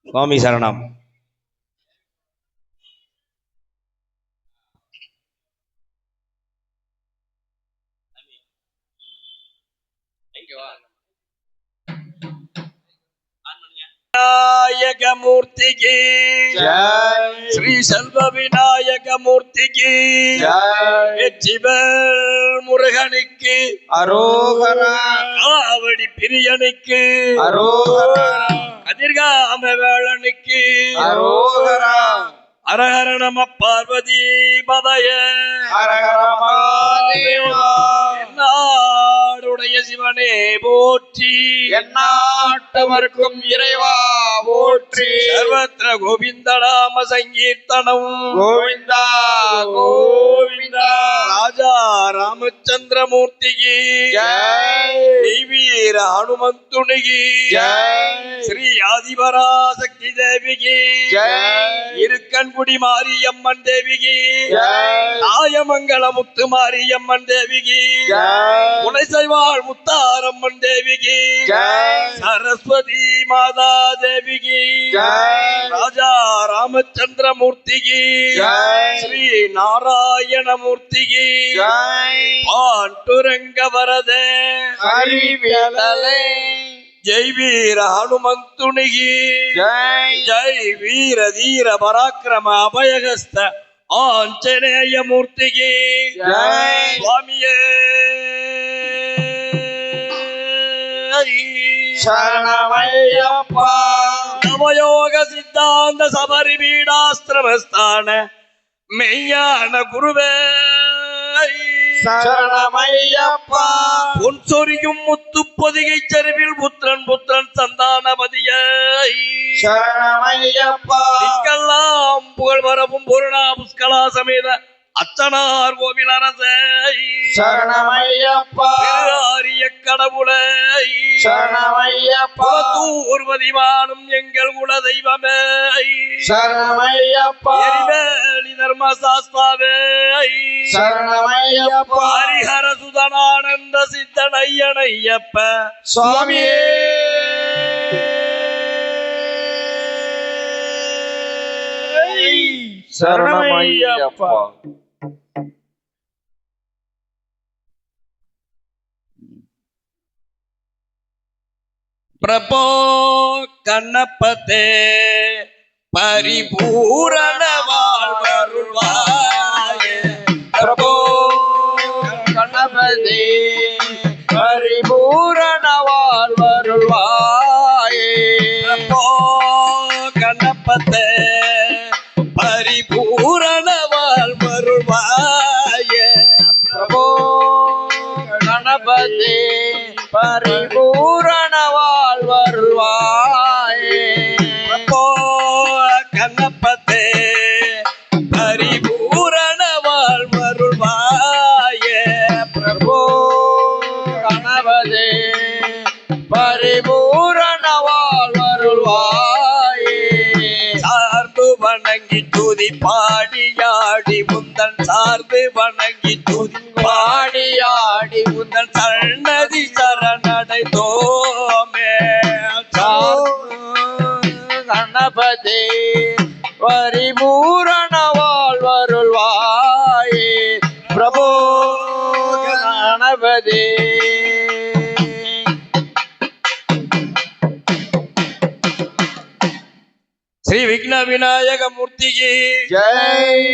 சுவாமி சரணம். விநாயக மூர்த்திக்கு ஜெய். ஸ்ரீ செல்வ விநாயக மூர்த்திக்கு ஜெய். வெற்றிவேல் முருகனுக்கு அரோகரா. காவடி பிரியனுக்கு அரோகரா. கதிர்காம வேளனுக்கு அரோகரா. ஹரஹர நம பார்வதி பதய ஹரஹர மகாதேவா. என்னாடுடைய சிவனே போற்றி, எந்நாட்டவர்க்கும் இறைவா போற்றி. சர்வத்திர கோவிந்த நாம சங்கீர்த்தனம் கோவிந்தா கோவிந்தா. ராஜா ராமச்சந்திரமூர்த்திக்கு ஜெய். வீர ஹனுமந்துனிக்கு ஜெய். ஸ்ரீ ஆதிபராசக்தி தேவிக்கு ஜெய். இருக்கன்குடி மாரியம்மன் தேவிக்கு ஜெய். ஆயமங்கல முத்து மாரியம்மன் தேவிக்கு ஜெய். உனைசைவாள் முத்தாரம்மன் தேவிக்கு ஜெய். சரஸ்வதி மாதா தேவிக்கு ஜெய். ராஜா ராமச்சந்திரமூர்த்திக்கு ஜெய். ஸ்ரீ நாராயண மூர்த்திக்கு ஜெய். பாண்டுரங்க வரதே ஹரிவேலலே. ஜெய் வீர ஹனுமந்துனிகி ஜெய். ஜெய் வீர தீர பராக்கிரம அபயகஸ்த ஆஞ்சநேய மூர்த்திகி ஜெய். சுவாமியே சரணமையப்பா. நவயோக சித்தாந்த சபரி பீடாஸ்திரமஸ்தான மெய்யான குருவே சரணமையப்பா. பொன் சொரியும் முத்து பொதிகை சரிவில் புத்திரன் புத்திரன் சந்தானபதியை சரணமையப்பா. திக்கெல்லாம் புகழ் வரவும் பொருணா புஷ்கலா சமேத அச்சனார் கோவில் அரசை சரணமையப்பா. ஆரிய கடவுளை சரணமையப்பா. தூர்வதிவானும் எங்கள் குல தெய்வமே சரணமையப்பா. எரிவேலி தர்ம சாஸ்தாவே சரணமையப்பா. ஹரிஹர சுதனானந்த சித்தனையனையப்ப சுவாமியே சரணமையப்பா. பிரபோ கண்ணப்பத்தே பரிபூரண வாழ்வருள்வாயே. பிரபோ கண்ணப்பத்தே பரிபூரண வாழ்வருள்வாயே. பிரபோ கண்ணப்பத்தே பரிபூரண வாழ்வருள்வாயே. பிரபோ கணபதி பரிபூரண வாழ்வருள்வாயே. பிரபோ கணபதி பரிபூரண வாழ்வருள்வாயே. பிரபோ கணபதி பரிபூரண வாழ்வருள்வாயே. சார்ந்து வணங்கி துதி பாடியாடி முந்தன் சார்ந்து வணங்கி துதி பாடியாடி முந்தன் சரணதி சரணடைந்தோமே. கணபதி பரிபூரண வாழ்வருள்வாயே. பிரபோ கணபதி ஸ்ரீ விக்ன விநாயக மூர்த்திக்கு ஜெய்.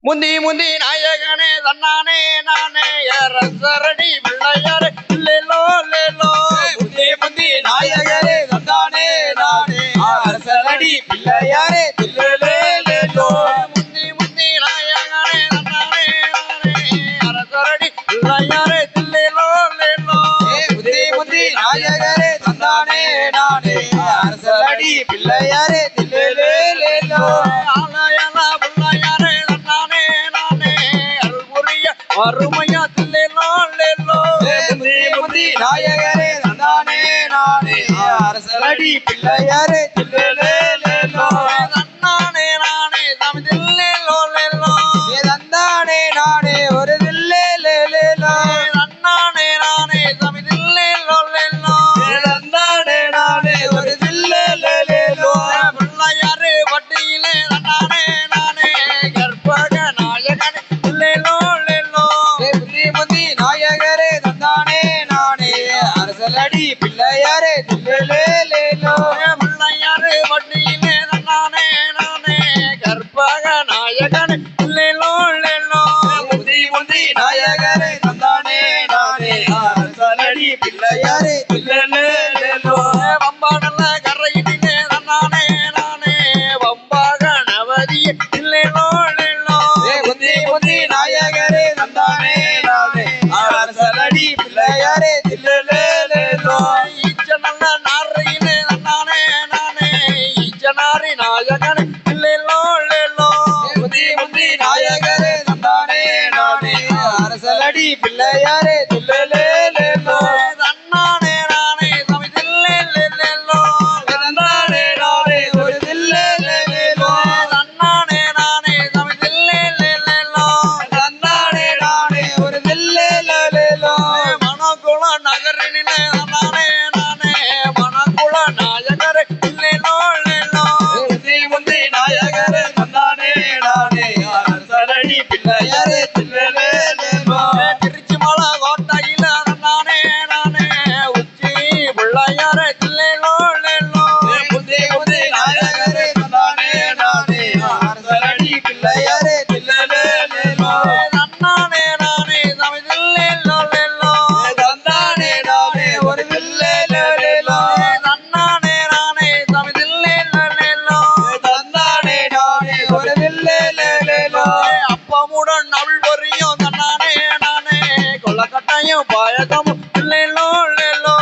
முந்தி முந்தி நாயகனே தன்னானே நானே அரசரடி பிள்ளையாரே லேலோ லேலோ. முந்தி முந்தி நாயகனே தன்னானே நானே அரசரடி பிள்ளையாரே லேலே லேலோ. முந்தி முந்தி நாயகனே தன்னானே நானே அரசரடி பிள்ளையாரே லேலோ லேலோ. முந்தி முந்தி நாயகரே தன்னானே நானே அரசரடி பிள்ளையாரே லேலே லேலோ. ஆலயனா பிள்ளையாரே தன்னானே நானே அருள்புரிய அருமையா தில்லேலோ லேலோ. முந்தி முந்தி நாயகரே தன்னானே நானே அரசரடி பிள்ளையாரே லேலே லேலோ. தன்னானே நானே தமிழ்லேலோ லேலோ. தந்தானே நானே ஒரு தில்லே லேலோ. தன்னானே நானே தமிழ்லேலோ லேலோ. நாயகனே லேலோ லேலோ முந்தி முந்தி நாயகரே தந்தானே நானே அரசனடி பிள்ளையாரே தில்லேலேலோ வம்பா நல்ல கரையிலே தன்னானே நானே வம்பாக நவதியே லேலோ லேலோ முந்தி முந்தி நாயகரே தந்தானே நானே அரசனடி பிள்ளையாரே தில்லேலேலோ ஈச்ச நல்ல நாரையிலே தன்னானே நானே ஈச்சனாரி நாயகனே லேலோ லேலோ முந்தி முந்தி நாயகரே தந்தானே நானே அரசனடி பிள்ளையாரே தில்லேலேலோ தன்னானே நானே தமிழிலே லேலோ தந்தானே நானே ஒரு தில்லேலேலோ தன்னானே நானே தமிழிலே லேலோ தந்தானே நானே ஒரு தில்லேலேலோ மணக்குள நகரினிலே தன்னானே நானே மணக்குள நாயகரே லேலோ லேலோ முந்தி முந்தி நாயகரே தந்தானே நானே அரசனடி பிள்ளையாரே தில்லேலேலோ திருச்சி மலை கோட்டையில தன்னானே நானே உச்சி பிள்ளையாரே லேலோ லேலோ முந்தி முந்தி நாயகரே தந்தானே நானே அரசனடி பிள்ளையாரே தில்லேலேலோ தன்னானே நானே தமிழிலே லேலோ தந்தானே நானே ஒரு தில்லேலேலோ தன்னானே நானே தமிழிலே லேலோ தந்தானே நானே ஒரு தில்லேலேலோ அப்பமுடன் அவள் வரியும் தன்னானே நானே கொல்லக்கட்டையும் பாயகமும் லேலோ லேலோ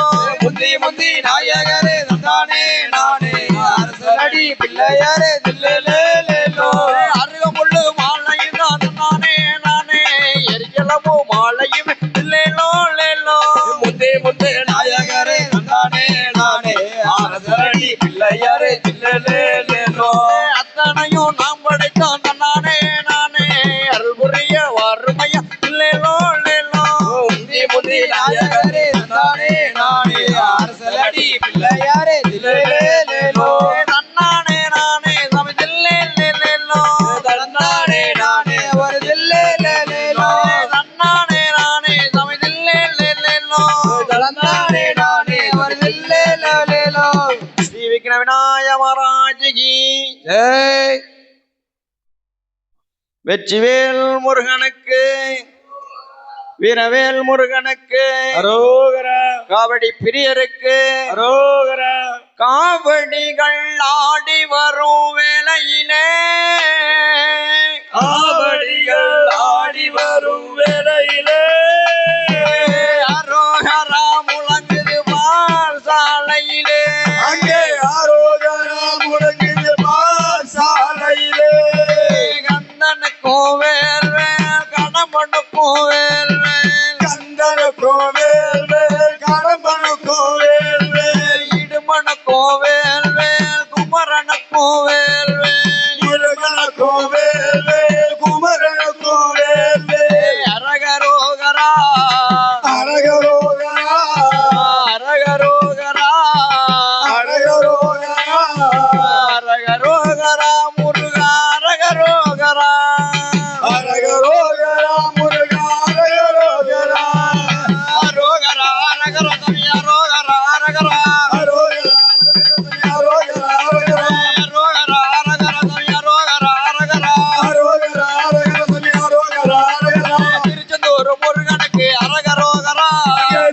முந்தி முந்தி நாயகரே தந்தானே நானே அரசனடி பிள்ளையாரே தில்லேலேலோ அருகமுள்ளு மாலையும் தான் தன்னானே நானே எரிகலமோ மாலையும் லேலோ லேலோ முந்தி முந்தி நாயகரே தந்தானே நானே அரசனடி பிள்ளையாரே தில்லேலேலோ அத்தனையும் நாம் படைத்தான் தன்னானே நானே அருள் புரிய வறுமையா லேலோ லேலோ முந்தி முந்தி நாயகரே தந்தானே நானே அரசனடி பிள்ளையாரே தில்லேலேலோ தன்னானே நானே தமிழிலே லேலோ தந்தானே நானே ஒரு தில்லேலேலோ தன்னானே நானே தமிழிலே லேலோ தந்தானே நானே ஒரு தில்லேலேலோ ஸ்ரீ விக்ன விநாய மகாராஜகி ஜெய் வெற்றிவேல் முருகனுக்கு வீரவேல் முருகனுக்கு அரோகரா காவடி பிரியருக்கு அரோகரா காவடிகள் ஆடி வரும் வேளையிலே காவடிகள் ஆடி வரும் வேளையிலே அரோகரா முழங்குது பால் சாலையிலே அங்கே ஆரோகரா முழங்குது சாலையிலே கந்தனுக்கும் வேல் வேல் கடம்பனுக்கும் வேல் வேல் கந்தனுக்கும் வேல் வேல் கடம்பனுக்கும் வேல் வேல் இடுமனுக்கும் வேல் வேல் குமரனுக்கும் வேல் வேல் முருகனுக்கும் வேல் வேல் குமரனுக்கும் வேல் வேல் அரகரோகரா அரகரோகரா அரகரோகரா அரகரோகரா அரகரோகரா முருகா அரகரோகரா அரகரோகரா முருகா அரகரோகரா அரோகரா அரகர தமி அரோகரா அரகரா அரோகரா அரோகரா அரோகரா அரோகரா அரகர தமி அரோகரா அரகரா அரோகரா அரோகரா அரோகரா திருச்செந்தூர் முருகனுக்கு அரகரோகரா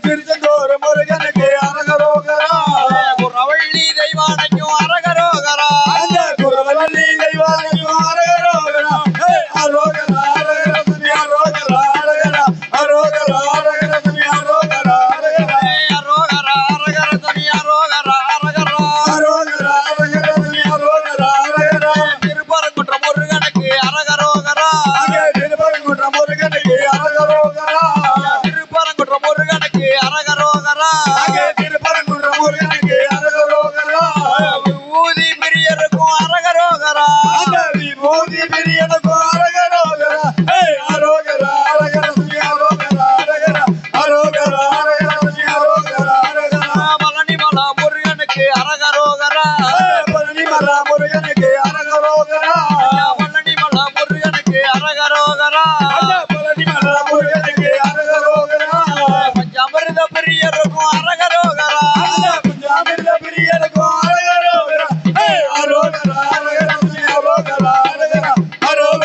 திருச்செந்தூர் முருகனுக்கு அரகரோகரா குறவள்ளி தெய்வானைக்கும் அரகரோகரா அந்த குரவள்ளி தெய்வானைக்கும் அரகரோகரா அரோகரா அரோகரா அரோகரா அரோகரா அரோகரா அரோகரா அரோகரா அரோகரா அரகர தமி அரோகரா அரகரா அரோகரா அரோகரா அரோகரா திருப்பரங்குன்ற முருகனுக்கு அரகரோகரா திருப்பரங்குன்ற முருகனுக்கு அரகரோகரா திருப்பரங்குன்ற முருகனுக்கு அரகரோகரா திருப்பரங்குன்ற முருகனுக்கு அரகரோகரா ஊதி பிரியருக்கும் அரகரோகரா விபூதி பிரியனுக்கும் அரகரோகரா அரோகரா அரகரா அரோகரா அரோகரா அரோகரா அரகரா பழனிமலா முருகனுக்கு அரகரோகரா பழனிமலா முருகனுக்கு அரகரோகரா பழனிமலா முருகனுக்கு அரகரோகரா பழனிமலா முருகனுக்கு அரகரோகரா பஞ்சாமிர்த பிரியருக்கும் அரகரோகரா பஞ்சாமிர்த பிரியனுக்கும் அரகரோகரா அரோகரா அரகரா அரோகரா அரகரா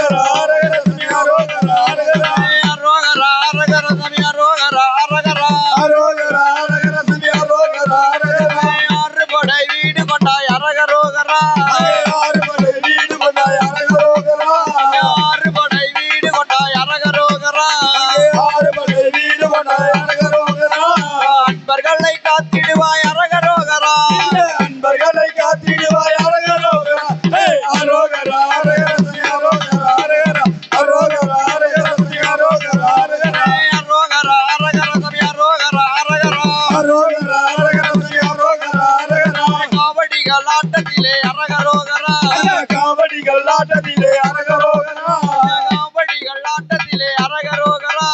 காத்திடுவாய் அரகரோகரா அன்பர்களை காத்திடுவாய் அரகரோகரா அரோகரா அரகர துணி அரோகரா அரகரா அரோகரா அரகர துணி அரோகரா அரகரா அரோகரா அரகர துணி அரோகரா அரகரா அரோகரா அரகர துணி அரோகரா அரகரா காவடிகள் ஆட்டத்திலே அரகரோகரா காவடிகள் ஆட்டத்திலே அரகரோகரா காவடிகள் ஆட்டத்திலே அரகரோகரா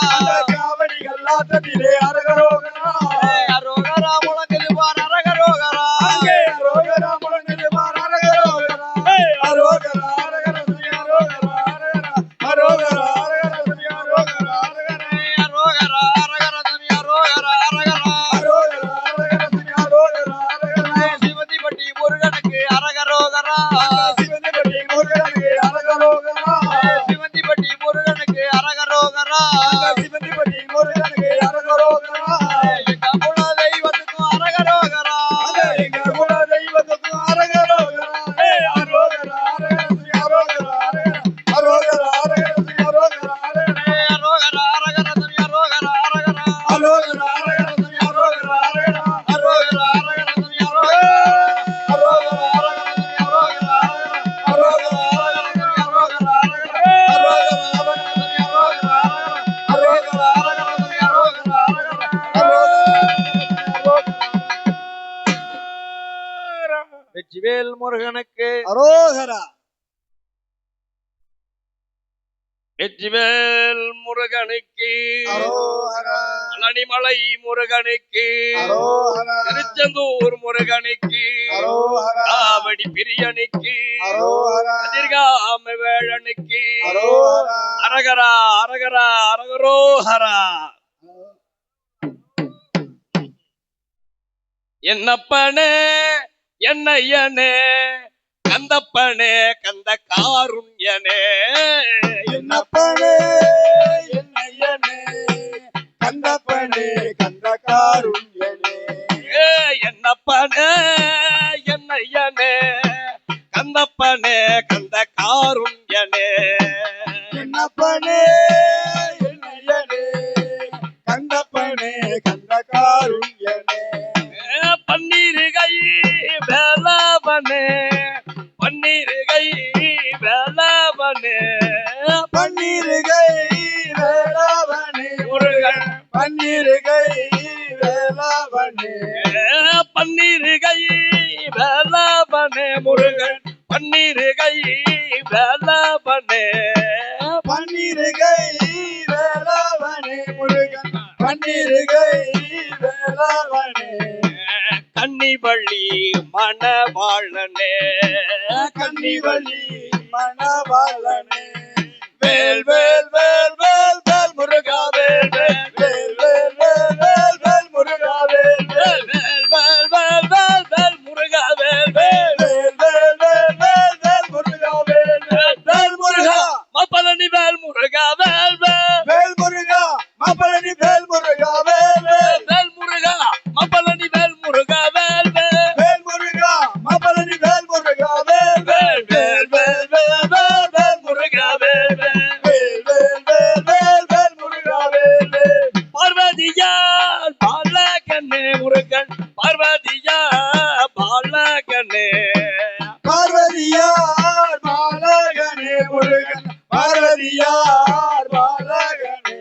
காவடிகள் ஆட்டத்திலே அரகரோகரா அரோகரா முழங்குதுவார் அரகரோகரா அரோகரா முழங்குதுவார் அரகரோகரா அரோகரா அரகர துணி அரோகரா அரகரா அரோகரா அரகர துணி அரோகரா அரோகரா அரகர துணி அரோகரா அரகரா அரோகரா அரகர துணி அரோகரா அரகரா சிவந்திப்பட்டி முருகனுக்கு அரகரோகரா சிவந்திப்பட்டி முருகனுக்கு அரகரோகரா சிவந்திப்பட்டி முருகனுக்கு அரகரோகரா சிவந்திப்பட்டி முருகனுக்கு அரகரோகரா எங்க குல தெய்வத்துக்கும் அரகரோகரா எங்க குல தெய்வத்துக்கும் அரகரோகரா அரோகரா அரகர துணி அரோகரா அரோகரா அரகர துணி அரோகரா அரோகரா அரகர துணி அரோகரா அரகரா அரோகரா அரகர துணி அரோகரா அரோகரா அரகர துணி அரோகரா அரோகரா அரகர துணி அரோகரா அரோகரா அரகர துணி அரோகரா அரோகரா அரகர துணி அரோகரா வெற்றிவேல் முருகனுக்கு அரோகரா வெற்றிவேல் முருகனுக்கு அரோகரா பழனிமலை முருகனுக்கு அரோகரா திருச்செந்தூர் முருகனுக்கு அரோகரா காவடி பிரியனுக்கு அரோகரா அதிர்காம வேழனுக்கு அரோகரா அரகரா அரகரா அரகரோஹரா. என்னப்பனே என்னையனே கந்தப்பனே கந்த காருண்யனே என்னப்பனே என்னையனே கந்தப்பனே கந்த காருண்யனே என்னப்பனே என்னையனே கந்தப்பனே கந்த காருண்யனே என்னப்பனே என்னையனே கந்தப்பனே கந்த காருண்யனே பன்னீருகை வேளாவனே பன்னீருகை வேளாவனே பன்னீருகை வேளாவனே முருகன் பன்னீருகை வேளாவனே பன்னீருகை வேளாவனே முருகன் பன்னீருகை வேளாவனே பன்னீருகை வேளாவனே முருகன் பன்னீருகை வேளாவனே கன்னிவள்ளி மணவாளனே கன்னிவள்ளி மணவாளனே வேல் வேல் வேல் வேல் வேல் முருகா வேல் வேல் வேல் வேல் வேல் வேல் வேல் முருகா வேல் வேல் வேல் வேல் வேல் வேல் வேல் முருகா வேல் வேல் வேல் வேல் வேல் வேல் வேல் முருகா வேல் வேல் வேல் முருகா மப்பலனி வேல் முருகா வேல் வேல் வேல் முருகா மாப்பழனி வேல் முருகா வேல் வேல் வேல் முருகா மப்பலனி வேல் முருகா வேல் வேல் வேல் முருகா மாப்பழனி வேல் முருகா வேல் வேல் வேல் வேல் வேல் வேல் வேல் முருகா வேல் வேல் வேல் வேல் வேல் வேல் வேல் முருகா வேல் வேல் பார்வதியால் பாலகனே முருகன் பார்வதியா பாலகனே பார்வதியார் பாலகனே முருகன் பார்வதியார் பாலகனே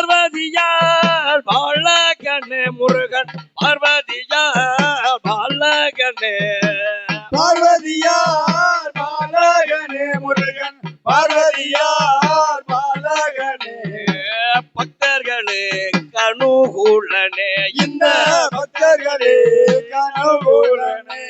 பார்வதியால் பாலகனே முருகன் பார்வதியா பாலகனே பார்வதியார் பாலகனே முருகன் பார்வதியார் பாலகனே பக்தர்களே கனுகூலனே இந்த பக்தர்களே கனவுடனே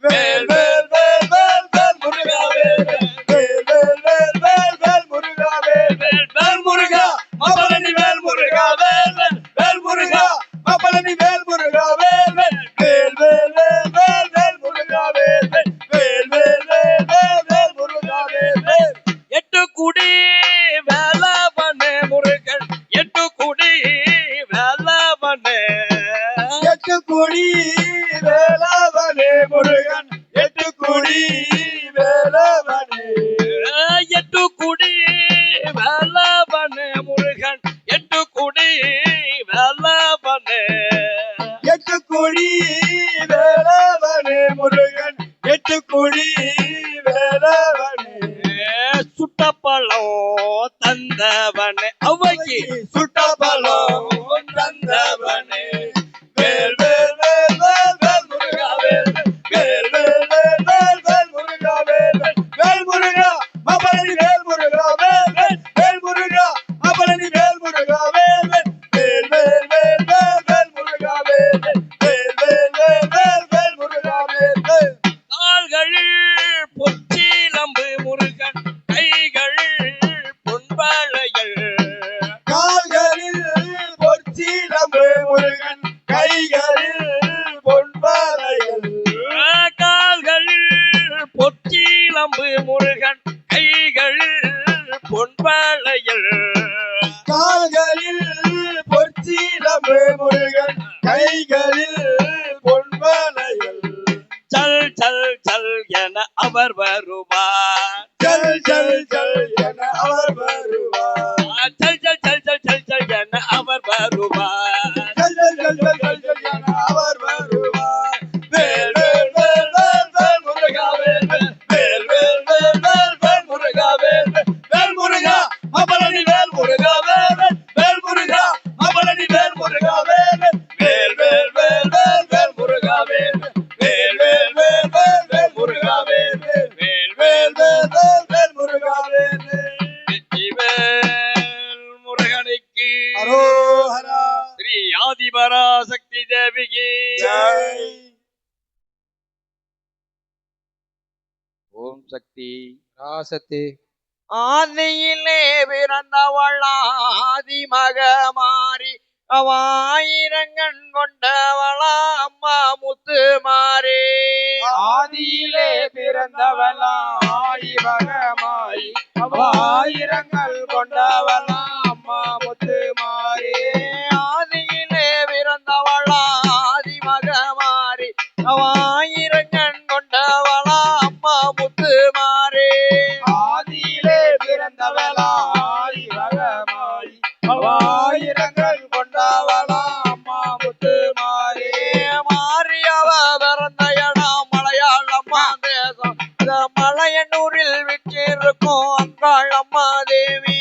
வேல் வேல் வேல் வேல் வேல் முருகா வேல் வேல் வேல் வேல் வேல் வேல் முருகா வேல் வேல் வேல் முருகா மாப்பழனி வேல் முருகா வேல் வேல் வேல் முருகா மாப்பழனி வேல் முருகா வேல் வேல் வேல் வேல் வேல் வேல் முருகா வேல் வேல் வேல் வேல் வேல் வேல் முருகா வேல் எட்டு குடி வேளாவனே முருகன் எட்டு குடி வேளாவனே எட்டு குடி வேளாவனே முருகன் எட்டு குடி வேளாவனே எட்டு குடி வேளாவனே முருகன் எட்டு குடி வேளாவனே எட்டு குழி வேலவனே முருகன் எட்டுக்குழி வேலவனே சுட்டப்பழம் தந்தவனே அவைக்கு சுட்டபலம் தந்தவனே வேல் வேல் வேல் வேல் வேல் முருகா வேல் வேல் வேல் வேல் வேல் வேல் முருகா வேல் வேல் முருகா மபலனி வேல் முருகா வேல் வேல் முருகா மபலனி வேல் முருகா வேல் வேல் வேல் வேல் வேல் வேல் முருகா வேல் வேல் வேல் வேல் வேல் வேல் முருகா வேல் கால்களில் பொற்றிலம்பு முருகன் கைகள் பொன்வளையல் கால்களில் பொற்சிலம்பு முருகன் கைகளில் பொன்வளையல் கால்களில் பொற்றிலம்பு முருகன் கைகள் பொன்வளையல் கால்களில் பொற்சிலம்பு முருகன் கைகளில் பொன்வளையல் சல் சல் சல் என அவர் வருவார் ஜல் ஜல் ஜல் என அவர் வருவார் சல் சல் சல் சல் சல் சல் என அவர் வருவார் ஜல் ஜல் ஜல் ஜல் ஜல் ஜல் என அவர் வருவார் வேல் வேல் வேல் வேல் வேல் முருகா வேல் வேல் வேல் வேல் வேல் வேல் முருகா வேல் வேல் முருகா மபலனி வேல் முருகா வேல் வேல் முருகா மபலனி வேல் முருகா வேல் வேல் வேல் வேல் வேல் வேல் முருகா வேல் வேல் வேல் வேல் வேல் வேல் முருகா வேல் வேல் வேல் வேல் வேல் வேல் முருகா வேல் வெற்றிவேல் முருகனுக்கு அரோஹரா ஸ்ரீ ஆதிபராசக்தி தேவிக்கு ஜெய் ஓம் சக்தி ராசக்தி ஆதியிலே பிறந்தவள் ஆதிமகமாரி அவாயிரங்கண் கொண்டவளா அம்மா முத்து மாறி ஆதியிலே பிறந்தவளாய் பகமாய் ஆயிரங்கள் கொண்டவளா அம்மா முத்து மாறி ஆதியிலே பிறந்தவள் ஆதிமகமாரி அவாயிரங்கண் கொண்டவளா அம்மா முத்து மாறி ஆதியிலே பிறந்தவளாய் பகமாய் ஆயிரங்கள் கொண்டவளா அம்மா முத்து மாறி மாறியவ பிறந்த இடம் மலையாளம்மா தேசம் இந்த மலையனூரில் விற்றிருக்கும் அங்காள் அம்மா தேவி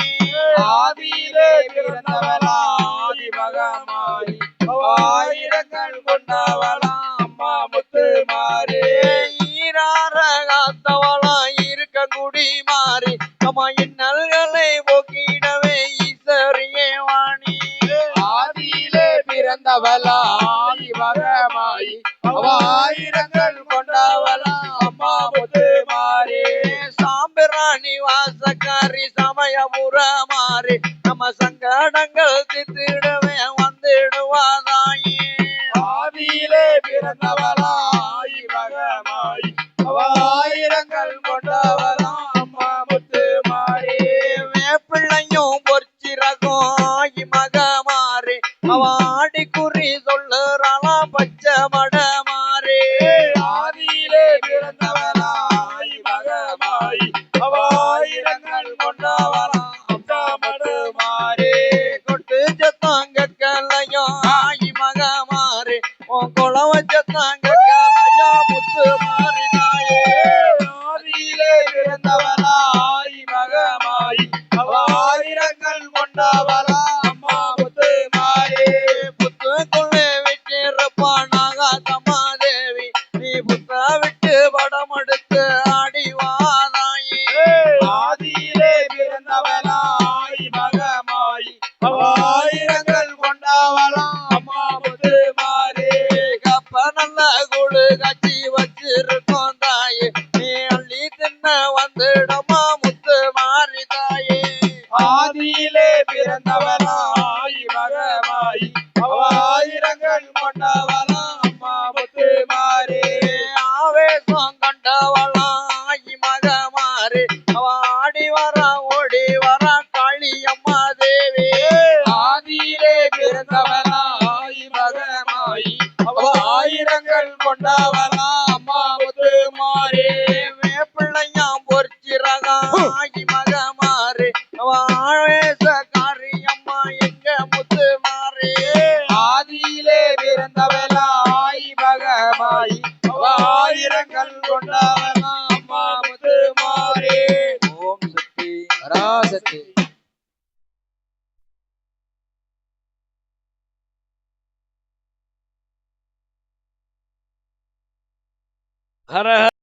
ஆதியிலே பிறந்தவளாய் பகமாய் ஆயிரங்கள் கொண்டவளா அம்மா முத்து மாறி ஈராரகாத்தவளா இருக்க குடி மாறி அம்மா இன்னல்களை போக்கிடவே ஈஸ்வரியே வாணி ஆதியிலே பிறந்தவளாய் பகமாய் ஆயிரங்கள் கொண்டவளா அம்மா முத்து மாறி சாம்பிராணி வாசக்காரி சமயபுர மாறி நம்ம சங்கடங்கள் தித்திடவே வந்துடுவாதாயே ஆதியிலே பிறந்தவளாய் பகமாய் ஆயிரங்கள் கொண்டவளா அம்மா முத்து மாறி வேப்பிள்ளையும் பொற்சிறகும் ஆகி மகமாறி அவாடி குறி சொல்லுறாளா பச்சை மட மாறி ஆதியிலே பிறந்தவளாய் பகமாய் ஆயிரங்கள் கொண்டவளா அம்மா முத்து மாறி கொட்டு சத்தாங்க கலையும் ஆகி மகமாறி உன் குளவ சத்தாங்க கலையும் முத்து மாறி தாயே ஆதியிலே பிறந்தவளாய் பகமாய் ஆயிரங்கள் கொண்டவளா அம்மா முத்து மாறி புத்துக்குள்ளே விட்டிருப்பானாக தம்மா தேவி நீ புத்த விட்டு படம் எடுத்து ஆடி வாதாயே ஆதியிலே பிறந்தவளாய் பகமாய் ஆயிரங்கள் கொண்டவளா அம்மா முத்து மாறி கப்ப நல்ல குழு கச்சி வச்சிருக்கோம் தாயே நீ அள்ளி தின்ன வந்துடமா முத்து மாறி தாயே ஆதியிலே பிறந்தவளாய் பகமாய் ஆயிரங்கள் கொண்டவளா அம்மா முத்து மாறி ஆவேசம் கண்டவளாகி மகமாறி அவ ஆடி வர ஓடி வர காளி அம்மா தேவி ஆதியிலே பிறந்தவளாய் பகமாய் ஆயிரங்கள் கொண்டவளா அம்மா முத்து மாறி வேப்பிள்ளையாம் பொற்சிறகாகி மகமாறி அவ ஆவேச காரி அம்மா எங்க முத்து மாறி ஆதியிலே பிறந்தவளாய் கொண்டவனா அம்மா முத்து மாறி ஓம் சக்தி பராசக்தி ஹர